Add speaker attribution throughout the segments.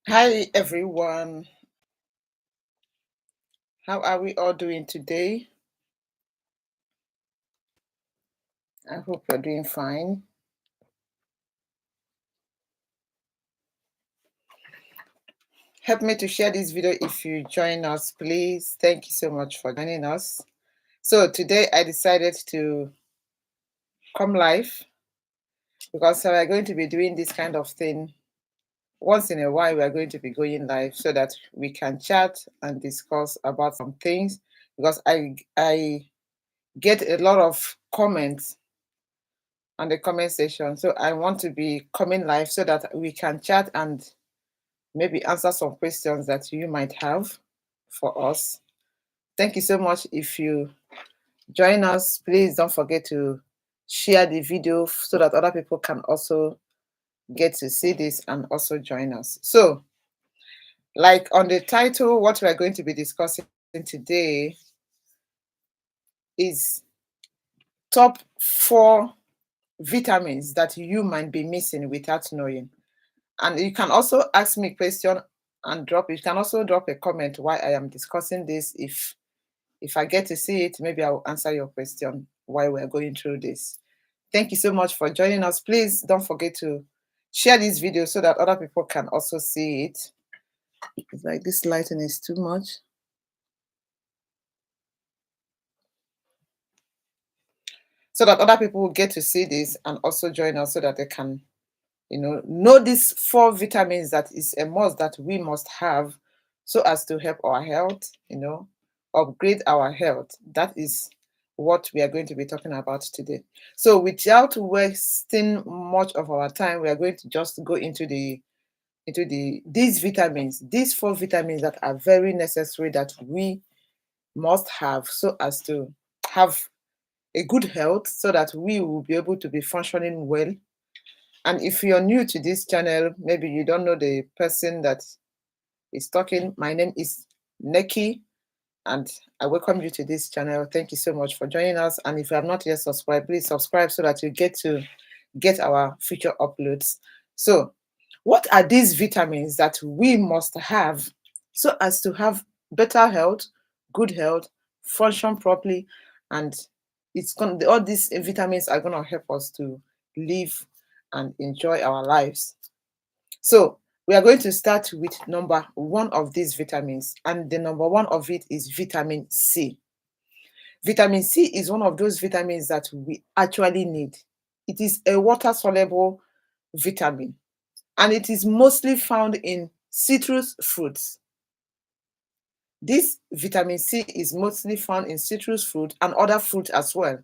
Speaker 1: Hi everyone, how are we all doing today? I hope you're doing fine. Help me to share this video if you join us, please. Thank you so much for joining us. So today I decided to come live because we're going to be doing this kind of thing. Once in a while, we're going to be going live so that we can chat and discuss about some things because I get a lot of comments on the comment section. So I want to be coming live so that we can chat and maybe answer some questions that you might have for us. Thank you so much. If you join us, please don't forget to share the video so that other people can also get to see this and also join us. So, like on the title, what we're going to be discussing today is top 4 vitamins that you might be missing without knowing. And you can also ask me a question and you can also drop a comment why I am discussing this. If I get to see it, maybe I'll answer your question while we're going through this. Thank you so much for joining us. Please don't forget to share this video so that other people can also see it. It's like this lighting is too much. So that other people will get to see this and also join us so that they can, know these 4 vitamins that is a must that we must have so as to help our health, upgrade our health. That is what we are going to be talking about today. So without wasting much of our time, we are going to just go into these vitamins, these 4 vitamins that are very necessary that we must have so as to have a good health so that we will be able to be functioning well. And if you're new to this channel, maybe you don't know the person that is talking. My name is Nekky, and I welcome you to this channel. Thank you so much for joining us. And if you have not yet subscribed, please subscribe so that you get our future uploads. So, what are these vitamins that we must have so as to have better health, good health, function properly, and all these vitamins are gonna help us to live and enjoy our lives. So we are going to start with number 1 of these vitamins, and the number 1 of it is vitamin C. Vitamin C is one of those vitamins that we actually need. It is a water soluble vitamin, and it is mostly found in citrus fruits. This vitamin C is mostly found in citrus fruit and other fruit as well,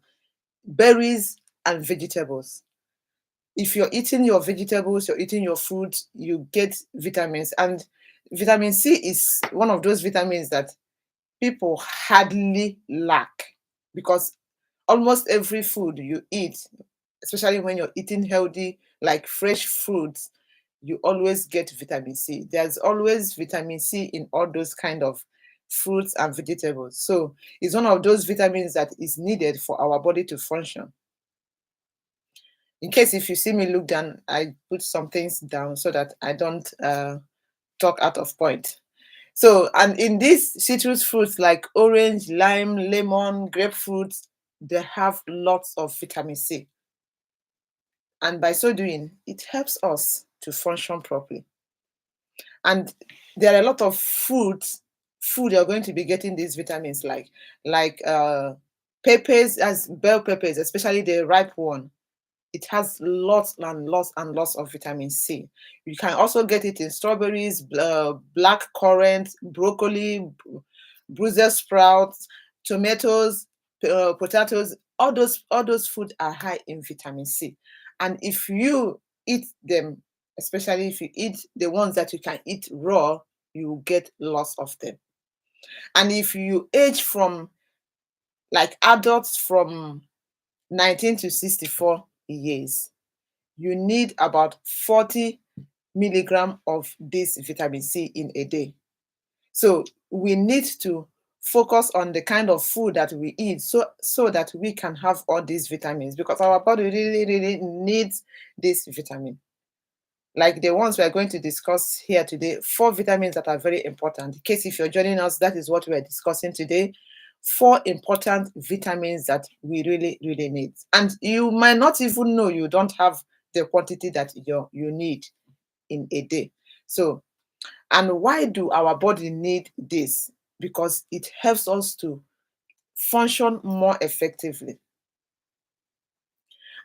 Speaker 1: berries and vegetables. If you're eating your vegetables, you're eating your food, you get vitamins. And vitamin C is one of those vitamins that people hardly lack because almost every food you eat, especially when you're eating healthy, like fresh fruits, you always get vitamin C. There's always vitamin C in all those kind of fruits and vegetables. So it's one of those vitamins that is needed for our body to function. In case if you see me look down, I put some things down so that I don't talk out of point. So, and in these citrus fruits like orange, lime, lemon, grapefruit, they have lots of vitamin C. And by so doing, it helps us to function properly. And there are a lot of food you're going to be getting these vitamins like peppers, as bell peppers, especially the ripe one. It has lots and lots and lots of vitamin C. You can also get it in strawberries, black currant, broccoli, Brussels sprouts, tomatoes, potatoes. All those food are high in vitamin C. And if you eat them, especially if you eat the ones that you can eat raw, you get lots of them. And if you age from like adults from 19 to 64 years, you need about 40 milligram of this vitamin C in a day. So we need to focus on the kind of food that we eat so that we can have all these vitamins because our body really, really needs this vitamin. like the ones we are going to discuss here today, 4 vitamins that are very important. In case if you're joining us, that is what we are discussing today. 4 important vitamins that we really, really need. And you might not even know you don't have the quantity that you need in a day. So, and why do our body need this? Because it helps us to function more effectively.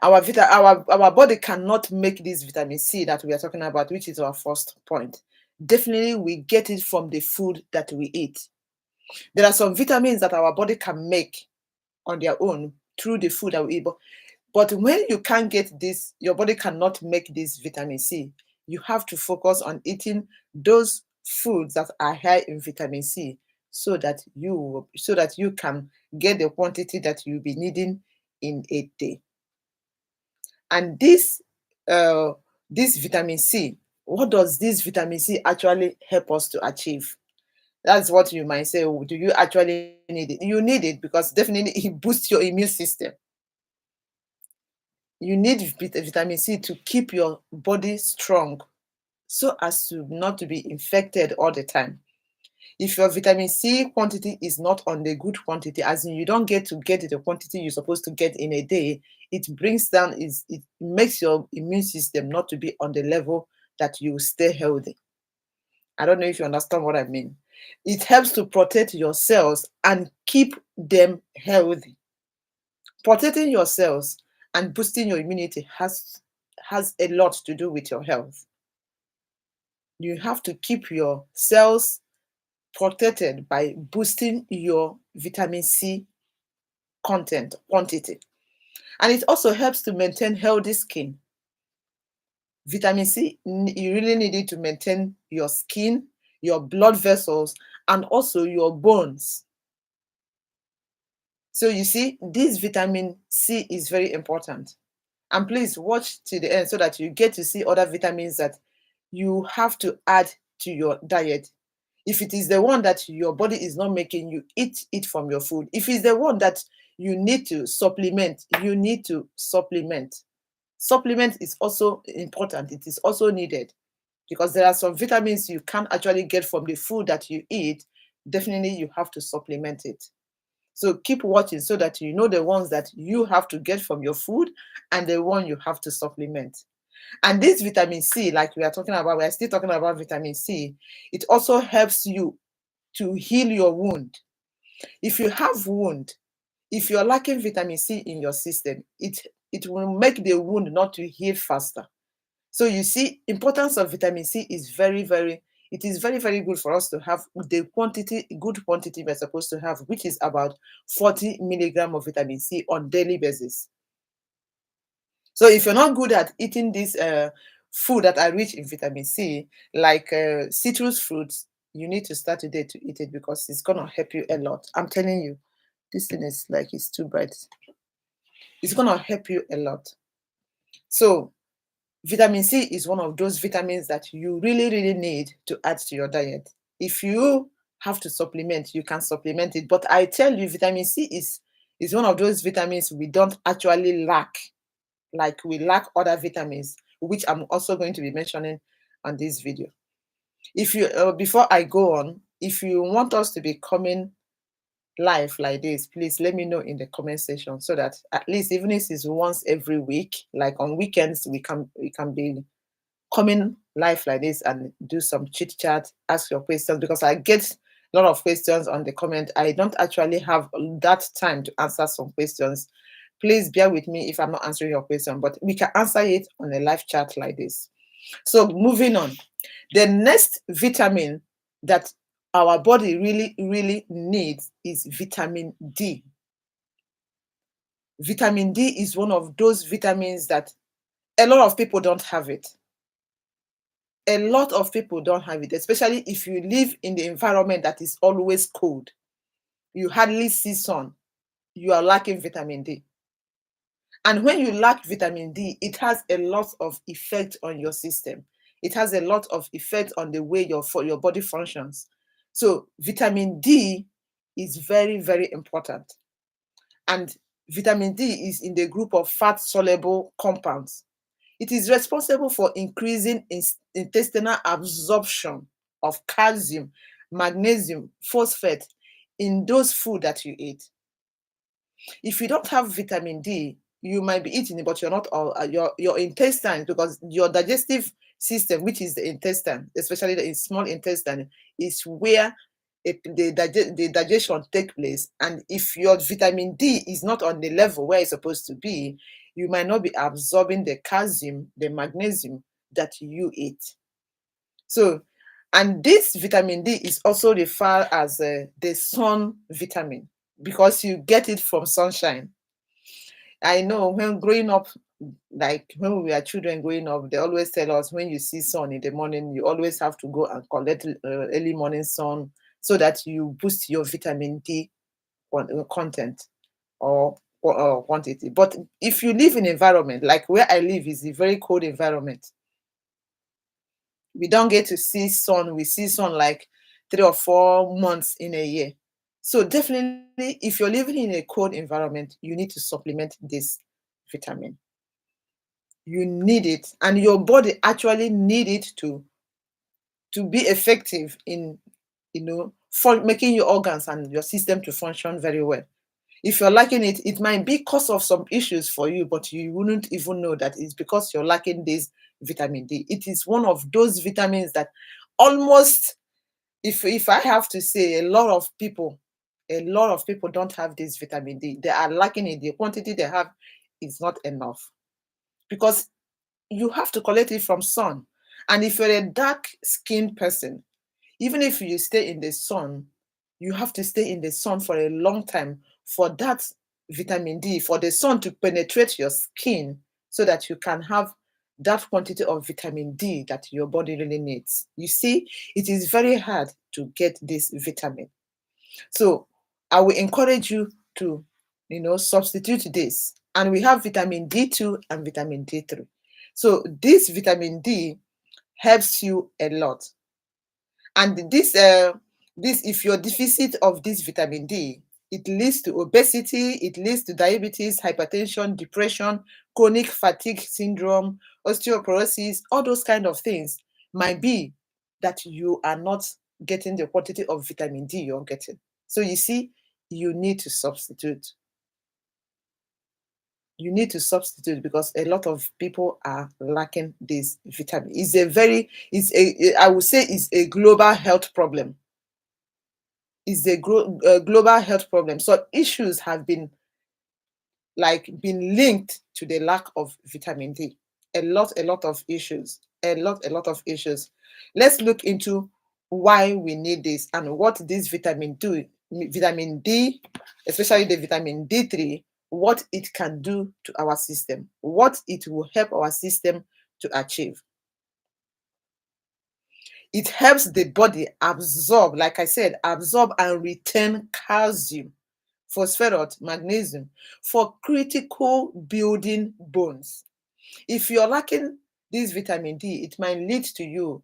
Speaker 1: Our body cannot make this vitamin C that we are talking about, which is our first point. Definitely we get it from the food that we eat. There are some vitamins that our body can make on their own through the food that we eat, but when you can't get this, your body cannot make this vitamin C. You have to focus on eating those foods that are high in vitamin C, so that you can get the quantity that you'll be needing in a day. And this vitamin C, what does this vitamin C actually help us to achieve? That's what you might say. Oh, do you actually need it? You need it because definitely it boosts your immune system. You need vitamin C to keep your body strong, so as to not to be infected all the time. If your vitamin C quantity is not on the good quantity, as in you don't get the quantity you're supposed to get in a day, it brings down, it makes your immune system not to be on the level that you stay healthy. I don't know if you understand what I mean. It helps to protect your cells and keep them healthy. Protecting your cells and boosting your immunity has a lot to do with your health. You have to keep your cells protected by boosting your vitamin C quantity. And it also helps to maintain healthy skin. Vitamin C, you really need it to maintain your skin, your blood vessels, and also your bones. So you see, this vitamin C is very important. And please watch to the end so that you get to see other vitamins that you have to add to your diet. If it is the one that your body is not making, you eat it from your food. If it's the one that you need to supplement, you need to supplement. Supplement is also important. It is also needed because there are some vitamins you can't actually get from the food that you eat. Definitely, you have to supplement it. So keep watching so that you know the ones that you have to get from your food and the one you have to supplement. And this vitamin C, like we are still talking about vitamin C, it also helps you to heal your wound. If you have wound, if you're lacking vitamin C in your system, it will make the wound not to heal faster. So you see, importance of vitamin C is very, very, it is very, very good for us to have the good quantity we're supposed to have, which is about 40 milligram of vitamin C on daily basis. So if you're not good at eating this food that are rich in vitamin C, like citrus fruits, you need to start today to eat it because it's going to help you a lot. I'm telling you, this thing is like, it's too bright. It's going to help you a lot. So vitamin C is one of those vitamins that you really, really need to add to your diet. If you have to supplement, you can supplement it. But I tell you, vitamin C is one of those vitamins we don't actually lack. Like we lack other vitamins, which I'm also going to be mentioning on this video. If you before I go on, if you want us to be coming live like this, please let me know in the comment section so that at least even if it's once every week, like on weekends, we can be coming live like this and do some chit chat, ask your questions, because I get a lot of questions on the comment. I don't actually have that time to answer some questions. Please bear with me if I'm not answering your question, but we can answer it on a live chat like this. So moving on, the next vitamin that our body really, really needs is vitamin D. Vitamin D is one of those vitamins that a lot of people don't have it. A lot of people don't have it, especially if you live in the environment that is always cold. You hardly see sun. You are lacking vitamin D. And when you lack vitamin D, it has a lot of effect on your system. It has a lot of effect on the way your body functions. So vitamin D is very, very important. And vitamin D is in the group of fat-soluble compounds. It is responsible for increasing intestinal absorption of calcium, magnesium, phosphate in those food that you eat. If you don't have vitamin D, you might be eating it, but you're not all your intestine, because your digestive system, which is the intestine, especially the small intestine, is where the digestion take place. And if your vitamin D is not on the level where it's supposed to be, you might not be absorbing the calcium, the magnesium that you eat. So, and this vitamin D is also referred as the sun vitamin, because you get it from sunshine. I know when growing up, like when we were children growing up, they always tell us when you see sun in the morning, you always have to go and collect early morning sun so that you boost your vitamin D content or quantity. But if you live in environment like where I live is a very cold environment, we don't get to see sun. We see sun like 3 or 4 months in a year. So definitely, if you're living in a cold environment, you need to supplement this vitamin. You need it, and your body actually need it to be effective in, for making your organs and your system to function very well. If you're lacking it, it might be cause of some issues for you, but you wouldn't even know that it's because you're lacking this vitamin D. It is one of those vitamins that almost, if I have to say, a lot of people don't have this vitamin D. They are lacking it. The quantity they have is not enough, because you have to collect it from sun. And if you're a dark skinned person, even if you stay in the sun, you have to stay in the sun for a long time for that vitamin D, for the sun to penetrate your skin so that you can have that quantity of vitamin D that your body really needs. You see, it is very hard to get this vitamin. So I will encourage you to, substitute this. And we have vitamin D2 and vitamin D3. So this vitamin D helps you a lot. And this if you're deficit of this vitamin D, it leads to obesity, it leads to diabetes, hypertension, depression, chronic fatigue syndrome, osteoporosis. All those kind of things might be that you are not getting the quantity of vitamin D you're getting. So you see, you need to substitute. You need to substitute, because a lot of people are lacking this vitamin. I would say it's a global health problem. It's a global health problem. So issues have been linked to the lack of vitamin D. A lot of issues. A lot of issues. Let's look into why we need this and what this vitamin D, especially the vitamin D3, what it can do to our system, what it will help our system to achieve. It helps the body absorb, like I said, absorb and retain calcium, phosphorus, magnesium for critical building bones. If you're lacking this vitamin D, it might lead to you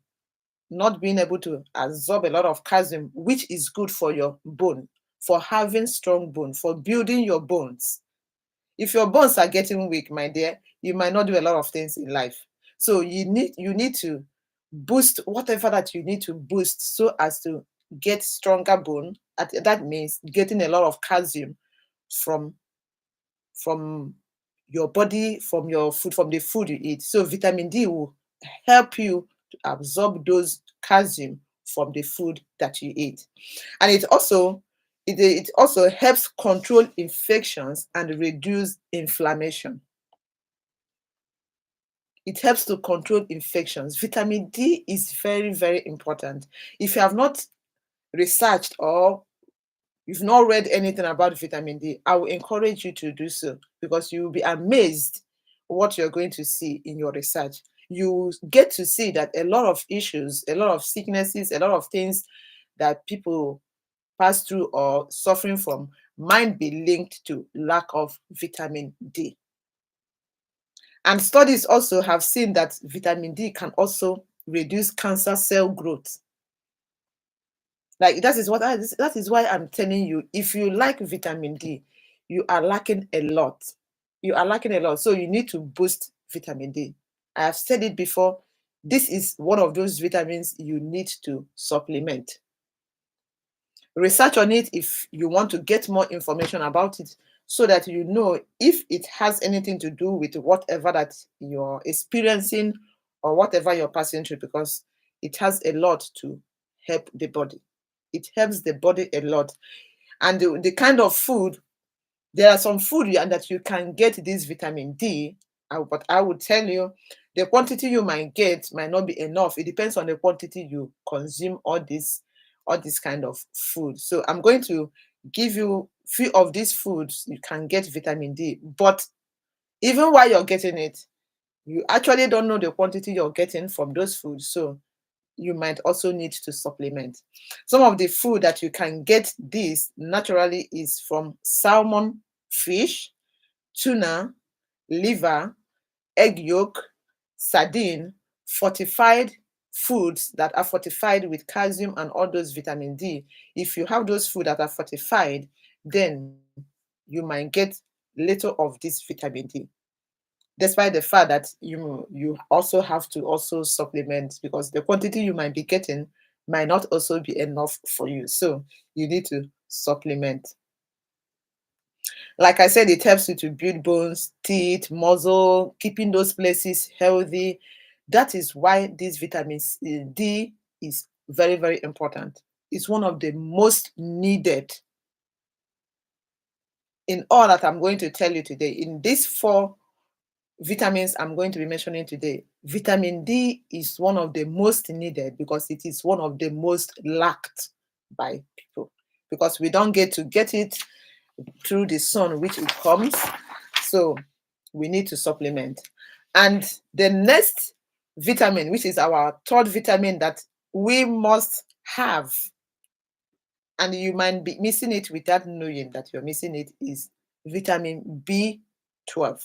Speaker 1: not being able to absorb a lot of calcium, which is good for your bone, for having strong bone, for building your bones. If your bones are getting weak, my dear, you might not do a lot of things in life. So you need to boost whatever that you need to boost so as to get stronger bone. That means getting a lot of calcium from from your body, from your food, from the food you eat. So vitamin D will help you to absorb those calcium from the food that you eat. And it also helps control infections and reduce inflammation. It helps to control infections. Vitamin D is very, very important. If you have not researched or you've not read anything about vitamin D, I will encourage you to do so, because you will be amazed what you're going to see in your research. You get to see that a lot of issues, a lot of sicknesses, a lot of things that people pass through or suffering from might be linked to lack of vitamin D. And studies also have seen that vitamin D can also reduce cancer cell growth. Like that is why I'm telling you, if you like vitamin D, you are lacking a lot. You are lacking a lot. So you need to boost vitamin D. I have said it before. This is one of those vitamins you need to supplement. Research on it if you want to get more information about it, so that you know if it has anything to do with whatever that you're experiencing or whatever you're passing through, because it has a lot to help the body. It helps the body a lot. And the kind of food, there are some food that you can get this vitamin D, but I would tell you the quantity you might get might not be enough. It depends on the quantity you consume all this kind of food. So I'm going to give you few of these foods you can get vitamin D, but even while you're getting it, you actually don't know the quantity you're getting from those foods. So you might also need to supplement. Some of the food that you can get this naturally is from salmon, fish, tuna, liver, egg yolk, sardine, fortified foods that are fortified with calcium and all those vitamin D. If you have those food that are fortified, then you might get little of this vitamin D, despite the fact that you also have to also supplement, because the quantity you might be getting might not also be enough for you. So you need to supplement. Like I said, it helps you to build bones, teeth, muscle, keeping those places healthy. That is why this vitamin D is very, very important. It's one of the most needed in all that I'm going to tell you today. In these 4 vitamins I'm going to be mentioning today, vitamin D is one of the most needed because it is one of the most lacked by people, because we don't get to get it through the sun which it comes. So we need to supplement. And the next vitamin, which is our 3rd vitamin that we must have, and you might be missing it without knowing that you're missing it, is vitamin B12.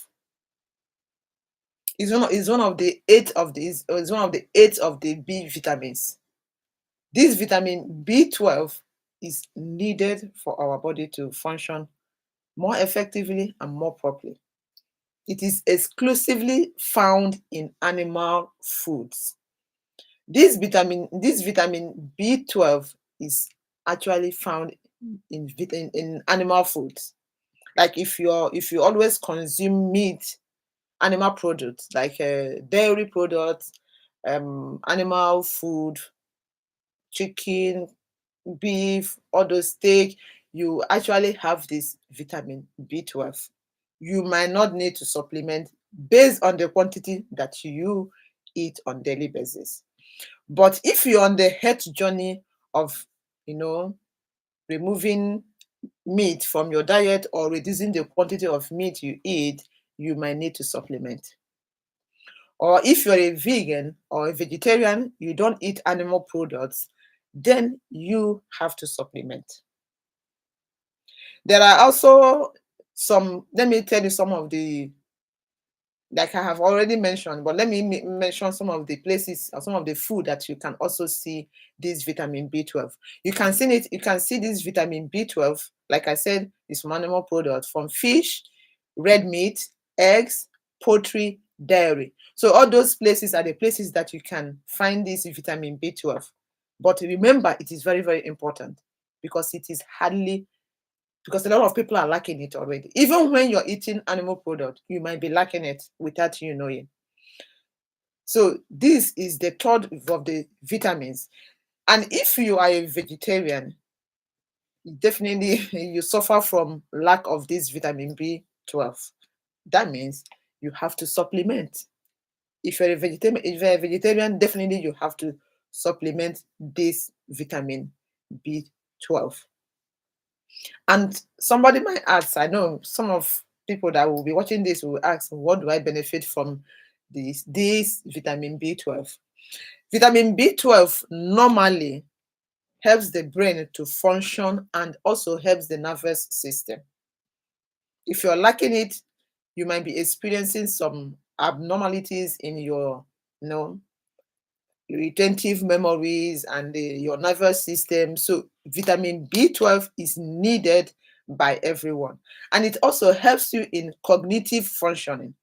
Speaker 1: Is one of the 8 of these, or is one of the 8 of the B vitamins. This vitamin B12 is needed for our body to function more effectively and more properly. It is exclusively found in animal foods. This vitamin B12 is actually found in animal foods. Like if you always consume meat, animal products like dairy products, animal food, chicken, beef, all those steak, you actually have this vitamin B12. You might not need to supplement based on the quantity that you eat on daily basis. But if you're on the health journey of, removing meat from your diet or reducing the quantity of meat you eat, you might need to supplement. Or if you're a vegan or a vegetarian, you don't eat animal products, then you have to supplement. There are also let me tell you some of the, like I have already mentioned, but let me mention some of the places or some of the food that you can also see this vitamin B12. You can see this vitamin B12, like I said, is from animal products, from fish, red meat, eggs, poultry, dairy. So all those places are the places that you can find this vitamin B12. But remember, it is very, very important because because a lot of people are lacking it already. Even when you're eating animal product, you might be lacking it without you knowing. So this is the 3rd of the vitamins. And if you are a vegetarian, definitely you suffer from lack of this vitamin B12. That means you have to supplement. If you're a vegetarian, definitely you have to supplement this vitamin B12. And somebody might ask, I know some of people that will be watching this will ask, what do I benefit from this vitamin B12? Vitamin B12 normally helps the brain to function and also helps the nervous system. If you're lacking it, you might be experiencing some abnormalities in your, retentive memories and your nervous system. So vitamin B12 is needed by everyone. And it also helps you in cognitive functioning.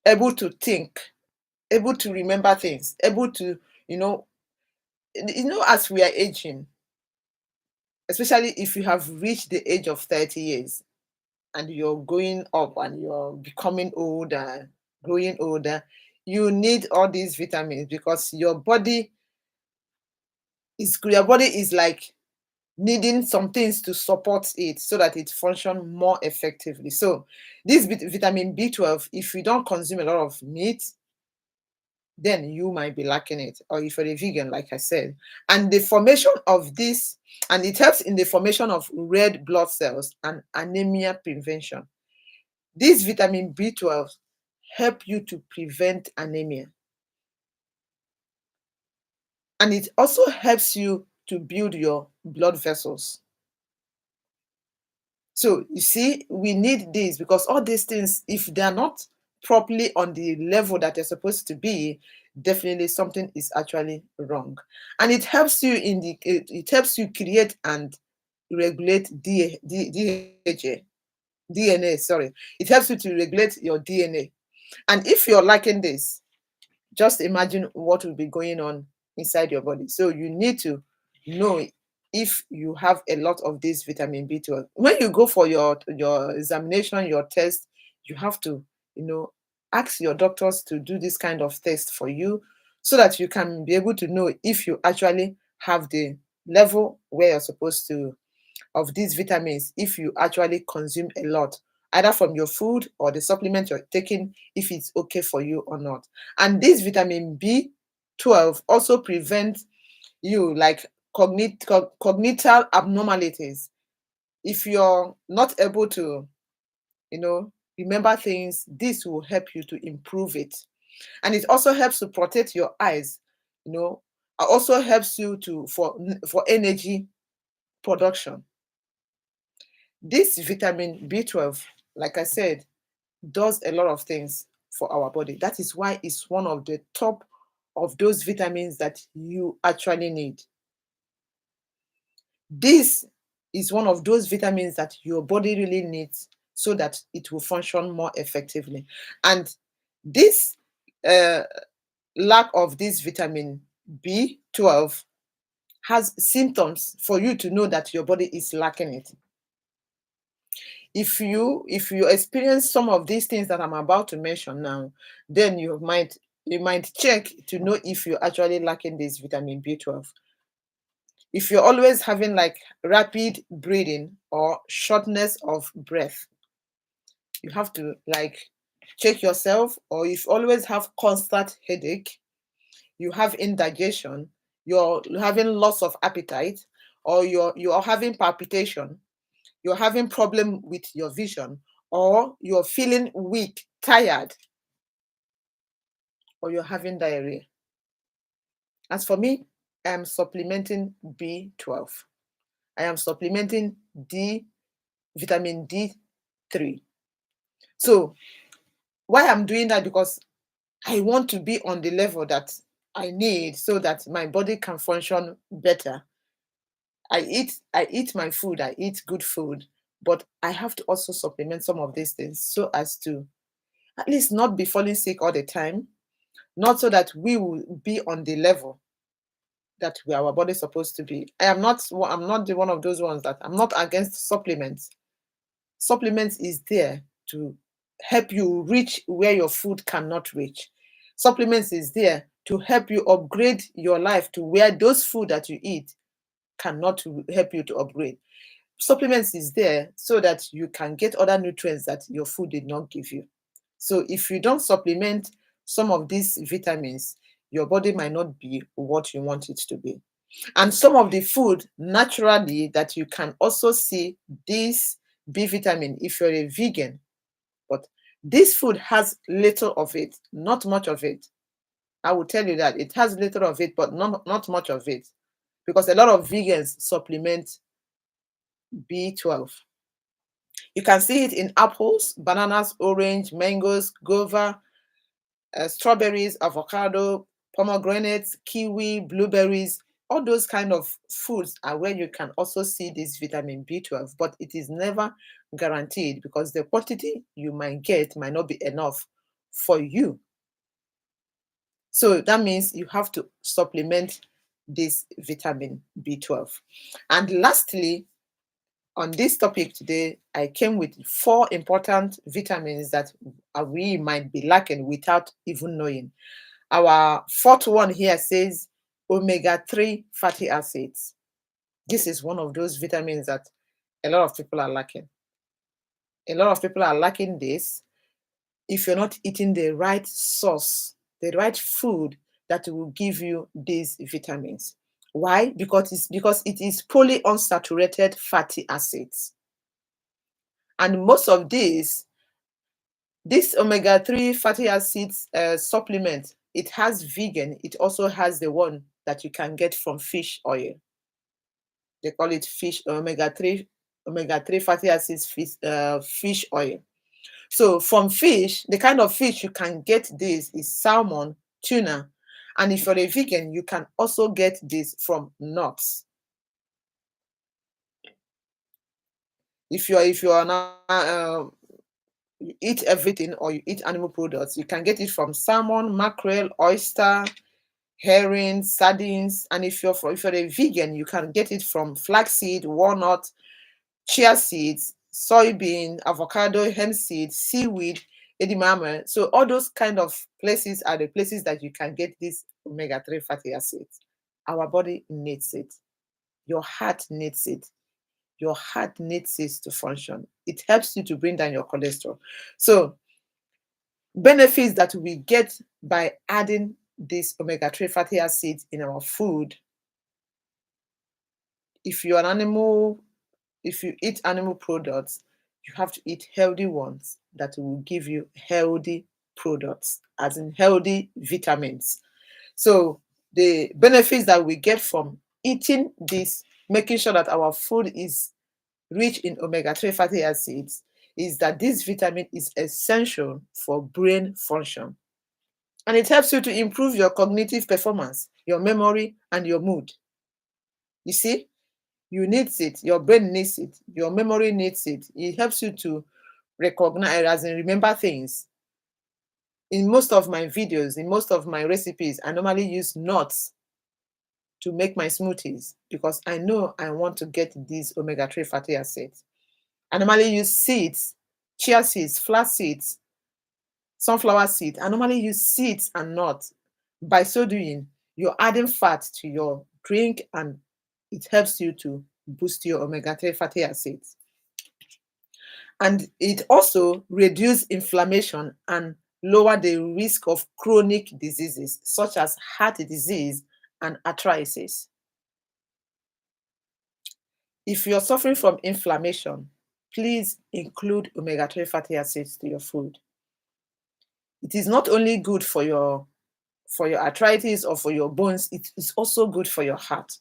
Speaker 1: able to think, able to remember things, able to, you know, as we are aging, especially if you have reached the age of 30 years and you're going up and you're becoming older, growing older, you need all these vitamins because your body is like needing some things to support it so that it function more effectively. So this vitamin B12, if you don't consume a lot of meat, then you might be lacking it. Or if you're a vegan, like I said, and the formation of this, and it helps in the formation of red blood cells and anemia prevention. This vitamin B12 help you to prevent anemia, and it also helps you to build your blood vessels. So you see, we need this because all these things, if they're not properly on the level that they're supposed to be, definitely something is actually wrong. And it helps you it helps you create and regulate DNA. Sorry, it helps you to regulate your DNA. And if you're lacking this, just imagine what will be going on inside your body. So you need to know if you have a lot of this vitamin B12. When you go for your examination, your test, you have to, ask your doctors to do this kind of test for you so that you can be able to know if you actually have the level where you're supposed to of these vitamins if you actually consume a lot, either from your food or the supplement you're taking, if it's okay for you or not. And this vitamin B12 also prevents you like cognitive abnormalities. If you're not able to, remember things, this will help you to improve it. And it also helps to protect your eyes, also helps you to for energy production. This vitamin B12, like I said, does a lot of things for our body. That is why it's one of the top of those vitamins that you actually need. This is one of those vitamins that your body really needs so that it will function more effectively. And this uh, lack of this vitamin B12 has symptoms for you to know that your body is lacking it. If you experience some of these things that I'm about to mention now, then you might check to know if you're actually lacking this vitamin B12. If you're always having like rapid breathing or shortness of breath, you have to like check yourself. Or if you always have constant headache, you have indigestion, you're having loss of appetite, or you're having palpitation, you're having problem with your vision, or you're feeling weak, tired, or you're having diarrhea. As for me, I am supplementing B12. I am supplementing vitamin D3. So why I'm doing that? Because I want to be on the level that I need so that my body can function better. I eat my food, I eat good food, but I have to also supplement some of these things so as to at least not be falling sick all the time, not so that we will be on the level that our body is supposed to be. I'm not the one of those ones that I'm not against supplements. Supplements is there to help you reach where your food cannot reach. Supplements is there to help you upgrade your life to where those food that you eat cannot help you to upgrade. Supplements is there so that you can get other nutrients that your food did not give you. So if you don't supplement some of these vitamins, your body might not be what you want it to be. And some of the food naturally that you can also see this B vitamin if you're a vegan, but this food has little of it, not much of it. I will tell you that it has little of it, but not much of it, because a lot of vegans supplement B12. You can see it in apples, bananas, orange, mangoes, guava, strawberries, avocado, pomegranates, kiwi, blueberries. All those kind of foods are where you can also see this vitamin B12, but it is never guaranteed because the quantity you might get might not be enough for you. So that means you have to supplement this vitamin B12. And lastly, on this topic today, I came with 4 important vitamins that we might be lacking without even knowing. Our fourth one here says omega-3 fatty acids. This is one of those vitamins that a lot of people are lacking. A lot of people are lacking this if you're not eating the right source, the right food that will give you these vitamins. Why? Because it is polyunsaturated fatty acids. And most of this omega-3 fatty acids supplement, it has vegan, it also has the one that you can get from fish oil. They call it fish omega-3 fatty acids fish oil. So from fish, the kind of fish you can get this is salmon, tuna, and if you're a vegan, you can also get this from nuts. If you're not you eat everything or you eat animal products, you can get it from salmon, mackerel, oyster, herring, sardines, and if you're a vegan, you can get it from flaxseed, walnut, chia seeds, soybean, avocado, hemp seed, seaweed, edamame. So all those kind of places are the places that you can get these omega-3 fatty acids. Our body needs it. Your heart needs it. Your heart needs it to function. It helps you to bring down your cholesterol. So benefits that we get by adding these omega-3 fatty acids in our food. If you're an animal, if you eat animal products, you have to eat healthy ones that will give you healthy products, as in healthy vitamins. So the benefits that we get from eating this, making sure that our food is rich in omega-3 fatty acids, is that this vitamin is essential for brain function. And it helps you to improve your cognitive performance, your memory, and your mood. You see, you need it, your brain needs it, your memory needs it. It helps you to recognize, as in remember things. In most of my videos, in most of my recipes, I normally use nuts to make my smoothies because I know I want to get these omega-3 fatty acids. I normally use seeds, chia seeds, flax seeds, sunflower seeds. I normally use seeds and nuts. By so doing, you're adding fat to your drink and it helps you to boost your omega-3 fatty acids. And it also reduces inflammation and lower the risk of chronic diseases such as heart disease and arthritis. If you're suffering from inflammation, please include omega-3 fatty acids to your food. It is not only good for your arthritis or for your bones, it is also good for your heart.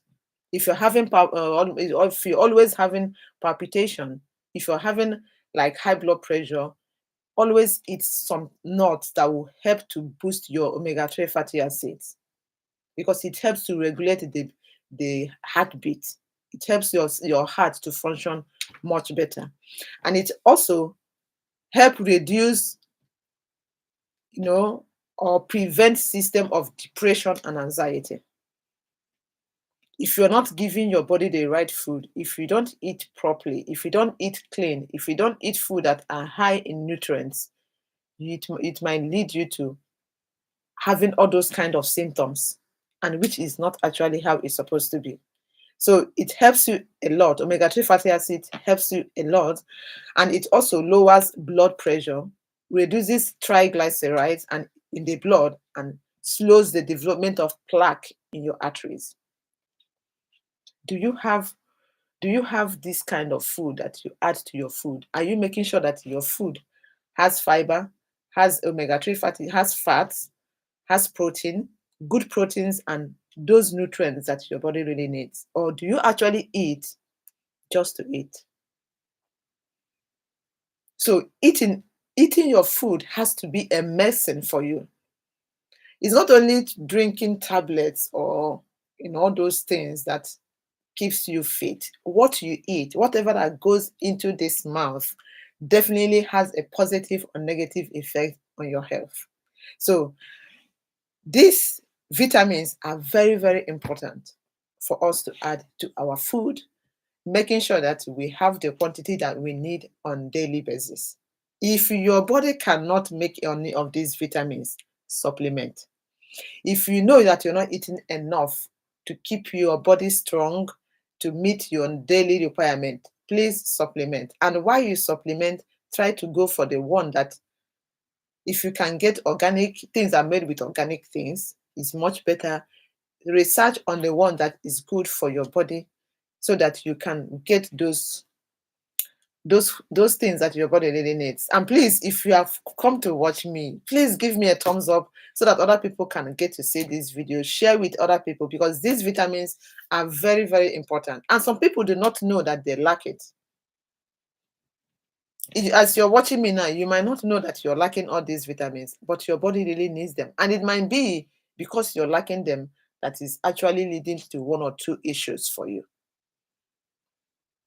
Speaker 1: If you're having if you're always having palpitation, if you're having like high blood pressure, always eat some nuts that will help to boost your omega-3 fatty acids because it helps to regulate the heartbeat. It helps your heart to function much better. And it also help reduce, or prevent system of depression and anxiety. If you're not giving your body the right food, if you don't eat properly, if you don't eat clean, if you don't eat food that are high in nutrients, it might lead you to having all those kind of symptoms, and which is not actually how it's supposed to be. So it helps you a lot. Omega-3 fatty acid helps you a lot, and it also lowers blood pressure, reduces triglycerides and in the blood, and slows the development of plaque in your arteries. Do you have this kind of food that you add to your food? Are you making sure that your food has fiber, has omega-3 fatty, has fats, has protein, good proteins, and those nutrients that your body really needs? Or do you actually eat just to eat? So eating your food has to be a medicine for you. It's not only drinking tablets or all those things that keeps you fit. What you eat, whatever that goes into this mouth, definitely has a positive or negative effect on your health. So these vitamins are very, very important for us to add to our food, making sure that we have the quantity that we need on daily basis. If your body cannot make any of these vitamins, supplement. If you know that you're not eating enough to keep your body strong to meet your daily requirement, please supplement. And while you supplement, try to go for the one that, if you can get organic things are made with organic things, is much better. Research on the one that is good for your body so that you can get those things that your body really needs. And please, if you have come to watch me, please give me a thumbs up so that other people can get to see this video. Share with other people, because these vitamins are very, very important, and some people do not know that they lack it. As you're watching me now, you might not know that you're lacking all these vitamins, but your body really needs them. And it might be because you're lacking them that is actually leading to one or two issues for you.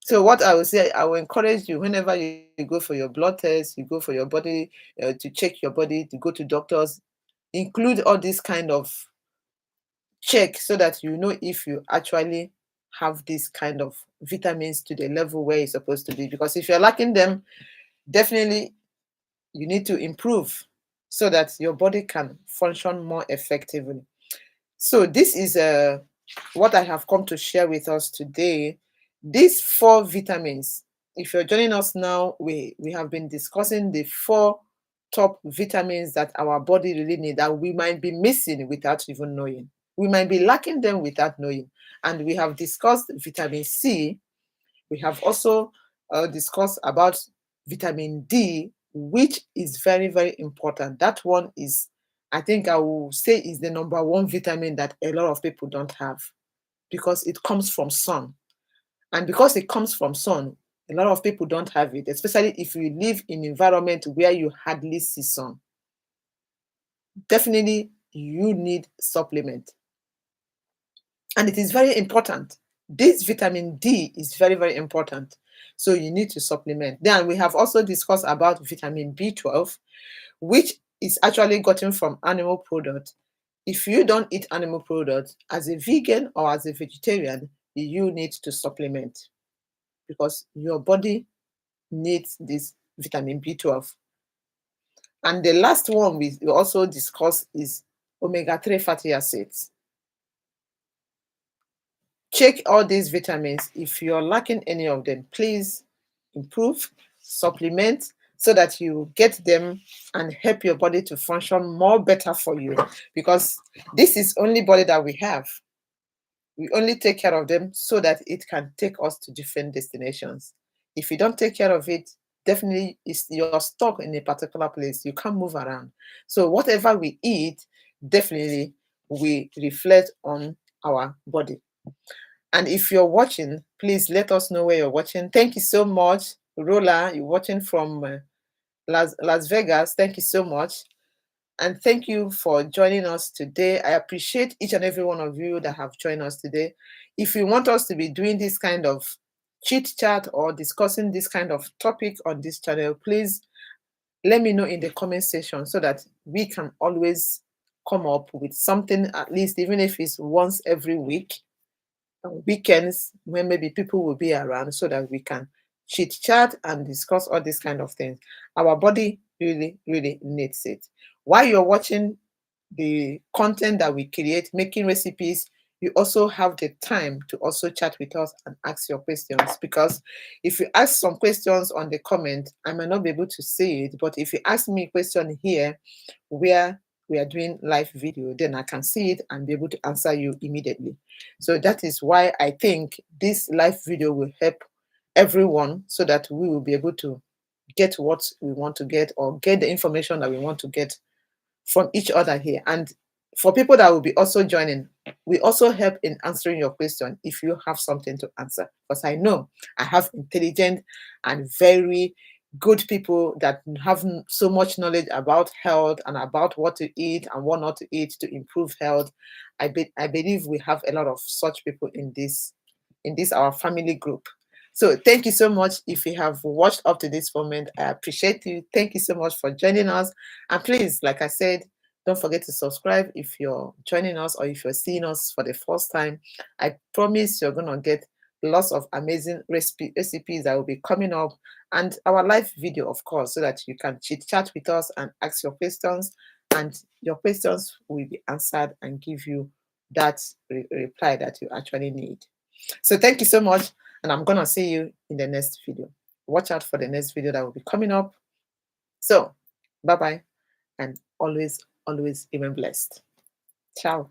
Speaker 1: So what I will say, I will encourage you, whenever you go for your blood test, you go for your body, to check your body, to go to doctors, include all this kind of check so that you know if you actually have this kind of vitamins to the level where it's supposed to be. Because if you're lacking them, definitely you need to improve so that your body can function more effectively. So this is what I have come to share with us today. These 4 vitamins, if you're joining us now, we have been discussing the 4 top vitamins that our body really need, that we might be missing without even knowing. We might be lacking them without knowing. And we have discussed vitamin C. We have also discussed about vitamin D, which is very, very important. That one is, I think I will say, is the number 1 vitamin that a lot of people don't have, because it comes from sun. And because it comes from sun, a lot of people don't have it, especially if you live in an environment where you hardly see sun. Definitely, you need supplement. And it is very important. This vitamin D is very, very important. So you need to supplement. Then we have also discussed about vitamin B12, which is actually gotten from animal products. If you don't eat animal products, as a vegan or as a vegetarian, you need to supplement, because your body needs this vitamin B12. And the last one we also discussed is omega-3 fatty acids. Check all these vitamins. If you're lacking any of them, please improve, supplement, so that you get them and help your body to function more better for you, because this is only body that we have. We only take care of them so that it can take us to different destinations. If you don't take care of it, definitely you're stuck in a particular place. You can't move around. So whatever we eat, definitely we reflect on our body. And if you're watching, please let us know where you're watching. Thank you so much. Rola, you're watching from Las Vegas. Thank you so much. And thank you for joining us today. I appreciate each and every one of you that have joined us today. If you want us to be doing this kind of chit chat or discussing this kind of topic on this channel, please let me know in the comment section so that we can always come up with something, at least even if it's once every week, weekends when maybe people will be around, so that we can chit chat and discuss all these kind of things. Our body really, really needs it. While you're watching the content that we create, making recipes, you also have the time to also chat with us and ask your questions. Because if you ask some questions on the comment, I might not be able to see it, but if you ask me a question here where we are doing live video, then I can see it and be able to answer you immediately. So that is why I think this live video will help everyone, so that we will be able to get what we want to get, or get the information that we want to get from each other here. And for people that will be also joining, we also help in answering your question if you have something to answer. Because I know I have intelligent and very good people that have so much knowledge about health and about what to eat and what not to eat to improve health. I believe we have a lot of such people in this our family group. So thank you so much. If you have watched up to this moment, I appreciate you. Thank you so much for joining us. And please, like I said, don't forget to subscribe if you're joining us or if you're seeing us for the first time. I promise you're going to get lots of amazing recipes that will be coming up, and our live video, of course, so that you can chit chat with us and ask your questions, and your questions will be answered and give you that reply that you actually need. So thank you so much, and I'm gonna see you in the next video. Watch out for the next video that will be coming up. So bye bye, and always remain blessed. Ciao.